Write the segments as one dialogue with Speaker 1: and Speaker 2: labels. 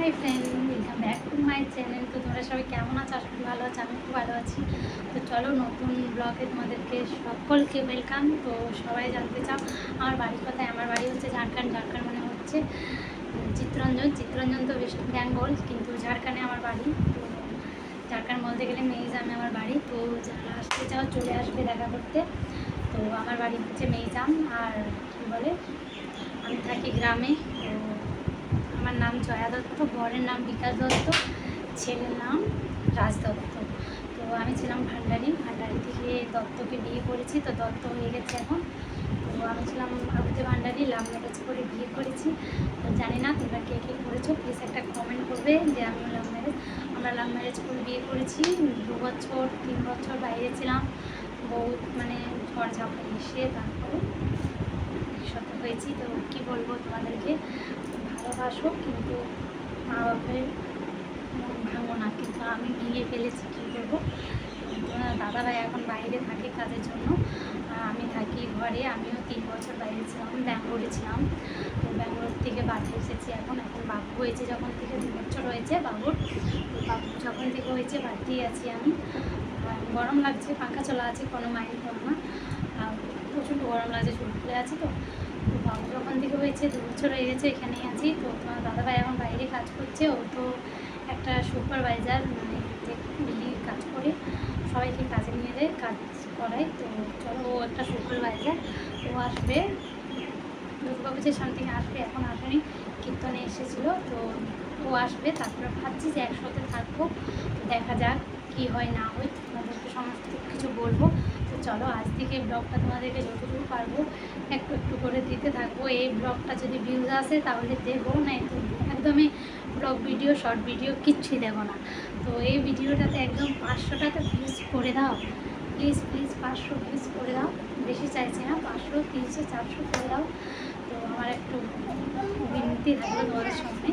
Speaker 1: Hi friend, welcome back to my channel. তো তোমরা সবাই কেমন আছো? আশা করি ভালো আছো, আমি খুব ভালো আছি। তো চলো নতুন ব্লগে তোমাদেরকে সকলকে ওয়েলকাম। তো সবাই জানতে চাও আমার বাড়ির কথায়। আমার বাড়ি হচ্ছে ঝাড়খণ্ড। ঝাড়খণ্ড মানে হচ্ছে চিত্তরঞ্জন। চিত্তরঞ্জন তো ওয়েস্ট বেঙ্গল, কিন্তু ঝাড়খণ্ডে আমার বাড়ি। তো ঝাড়খণ্ড বলতে গেলে মেইজামে আমার বাড়ি। তো যারা আসতে চাও চলে আসবে দেখা করতে। তো আমার বাড়ি হচ্ছে মেইজাম। আর কী বলে, আমি থাকি গ্রামে। তো আমার নাম জয়া দত্ত, বরের নাম বিকাশ দত্ত, ছেলের নাম রাজ দত্ত। তো আমি ছিলাম ভান্ডারি থেকে দত্তকে বিয়ে করেছি। তো দত্ত হয়ে গেছে এখন। তো আমি ছিলাম আবুতে ভান্ডারি, লাভ ম্যারেজ করে বিয়ে করেছি। তো জানি না তোমরা কে কে করেছো, প্লিজ একটা কমেন্ট করবে যে আমিও আমরা লাভ ম্যারেজ করে বিয়ে করেছি। 2 বছর 3 বছর বাইরে ছিলাম, বহুত মানে ঝড় ঝাপটা এসে তারপরে একসাথে হয়েছি। তো কী বলবো তোমাদেরকে, ভালোবাসো কিন্তু মা বাপের মন ভাঙো না। কিন্তু আমি ভেঙে ফেলেছি, কী করবো। দাদাভাই এখন বাইরে থাকে কাজের জন্য, আমি থাকি ঘরে। আমিও 3 বছর বাইরে ছিলাম, ব্যাঙ্গালোরে ছিলাম। তো ব্যাঙ্গালোর থেকে বাড়ি এসেছি এখন। বাবু হয়েছে যখন থেকে 2 বছর হয়েছে বাবুর। তো বাবু যখন থেকে হয়েছে বাড়িতেই আছি আমি। গরম লাগছে, পাখা চলা আছে, কোনো মাইন্ড করো না। প্রচণ্ড গরম লাগছে, চুল খুলে আছে। তো বাবু যখন থেকে হয়েছে 2 বছর হয়ে গেছে এখানেই আছি। তো তোমার দাদাভাই এখন বাইরে কাজ করছে। ও তো একটা সুপারভাইজার, মানে ডেলি কাজ করে, সবাইকে কাজে নিয়ে যায়, কাজ করায়। তো চলো, ও একটা সুপারভাইজার। ও আসবে দুর্গাপুজোর সামনে থেকে আসবে, এখন আসেনি, কীর্তনে এসেছিলো। তো ও আসবে, তারপরে ভাবছি যে একসাথে থাকবো। দেখা যাক কী হয় না হয়, তোমাদেরকে সমস্ত কিছু বলবো। তো চলো আজ থেকে ব্লগটা তোমাদেরকে যতটুকু পারবো একটু একটু করে দিতে থাকবো। এই ব্লগটা যদি ভিউজ আসে তাহলে দেবো, না তো একদমই ব্লগ ভিডিও, শর্ট ভিডিও কিচ্ছুই দেবো না। তো এই ভিডিওটাতে একদম 500টাতে ভিউজ করে দাও, প্লিজ প্লিজ 500 ভিউজ করে দাও। বেশি চাইছি না, 500, 300, 400 করে দাও। তো আমার একটু বিনতি থাকলো তোমাদের সামনে।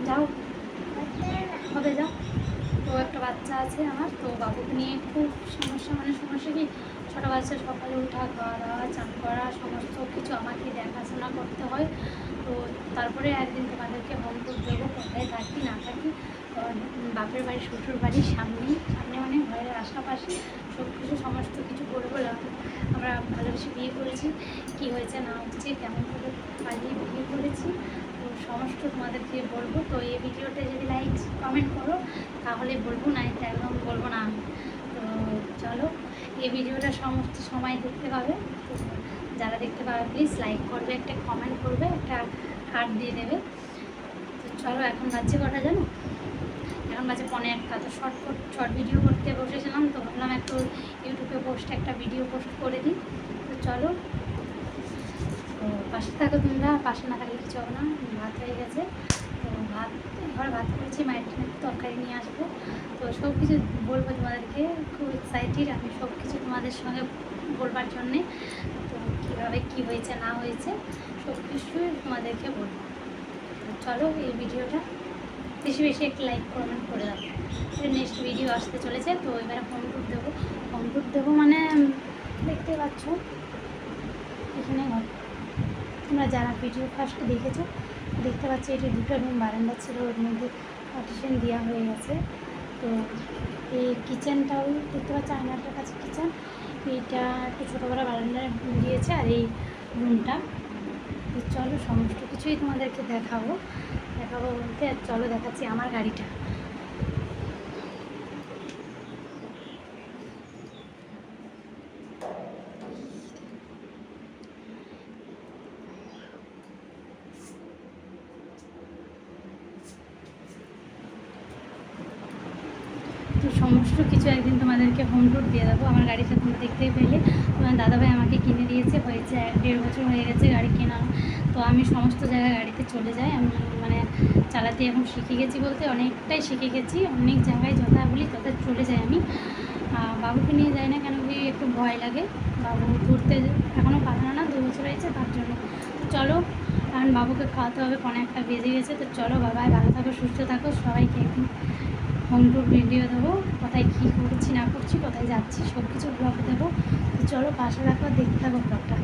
Speaker 1: যাও হবে, যাও। তো একটা বাচ্চা আছে আমার, তো বাবুকে নিয়ে খুব সমস্যা। মানে সমস্যা কি, ছোটো বাচ্চা, সকালে ওঠা, খাওয়া দাওয়া, চান করা, সমস্ত কিছু আমাকে দেখাশোনা করতে হয়। তো তারপরে একদিন তোমাদেরকে হোম টুর দেবো, কোথায় থাকি না থাকি। বাপের বাড়ি, শ্বশুর বাড়ির সামনে মানে ঘরের আশেপাশে সব কিছু সমস্ত কিছু করে বললাম। আমরা ভালোবেসে বিয়ে করেছি, কি হয়েছে না হচ্ছে, কেমন করে পালিয়ে বিয়ে করেছি, তো সমস্ত তোমাদেরকে বলবো। তো এই ভিডিওটা যদি লাইক কমেন্ট করো তাহলে বলবো, না এটা একদম বলবো না আমি। তো চলো, এই ভিডিওটা সমস্ত সময় দেখতে পাবে। তো যারা দেখতে পাবে প্লিজ লাইক করবে, একটা কমেন্ট করবে, একটা হার্ট দিয়ে দেবে। তো চলো, এখন বাজছে কটা জানো? এখন বাজে 1:45। তো শর্ট ভিডিও করতে বসেছিলাম, তো ভাবলাম একটু ইউটিউবে একটা ভিডিও পোস্ট করে দিই। তো চলো, তো পাশে থাকো তোমরা, পাশে না থাকলে কিছু হবে না। ভাত হয়ে গেছে, তো এবার ভাত করেছি, মায়ের তরকারি নিয়ে আসবো। তো সব কিছু বলবো তোমাদেরকে, খুব এক্সাইটেড আমি সব কিছু তোমাদের সঙ্গে বলবার জন্যে। তো কীভাবে কী হয়েছে না হয়েছে সব কিছুই তোমাদেরকে বলবো। তো চলো, এই ভিডিওটা বেশি বেশি একটু লাইক কমেন্ট করে দাও। নেক্সট ভিডিও আসতে চলেছে। তো এবারে হোম টুর দেবো মানে দেখতে পাচ্ছ এখানে তোমরা যারা ভিডিও ফার্স্ট দেখেছো দেখতে পাচ্ছ, এটি 2টা রুম বারান্দা ছিল, ওর মধ্যে পার্টিশন দেওয়া হয়ে গেছে। তো এই কিচেনটাও দেখতে পাচ্ছ, আয়নাটার কাছে কিচেন, এইটা একটু ছোটো বড়ো বারান্দায় দিয়েছে। আর এই রুমটা, চলো সমস্ত কিছুই তোমাদেরকে দেখাবো বলতে। আর চলো দেখাচ্ছি আমার গাড়িটা। তো সমস্ত কিছু একদিন তোমাদেরকে হোম টুর দিয়ে দেবো। আমার গাড়িটা তোমরা দেখতেই পেলে, তোমার দাদাভাই আমাকে কিনে দিয়েছে, হয়েছে 1.5 বছর হয়ে গেছে গাড়ি কেনা। তো আমি সমস্ত জায়গায় গাড়িতে চলে যাই। আমি মানে চালাতে এখন শিখে গেছি, বলতে অনেকটাই শিখে গেছি। অনেক জায়গায় যথা বলি তথা চলে যাই আমি। বাবুকে নিয়ে যাই না, কেন কি একটু ভয় লাগে। বাবু ঘুরতে এখনও পারে না, 2 বছর হয়েছে তার জন্য। তো চলো, কারণ বাবুকে খাওয়াতে হবে, 1:45 বেজে গেছে। তো চলো, বাবাই ভালো থাকো, সুস্থ থাকো। সবাইকে একদিন হোম টুর ভিডিও দেবো, কোথায় কী করছি না করছি, কোথায় যাচ্ছি, সব কিছু ব্লগ দেবো। তো চলো পাশে রাখো, দেখতে থাকো ব্লগটা।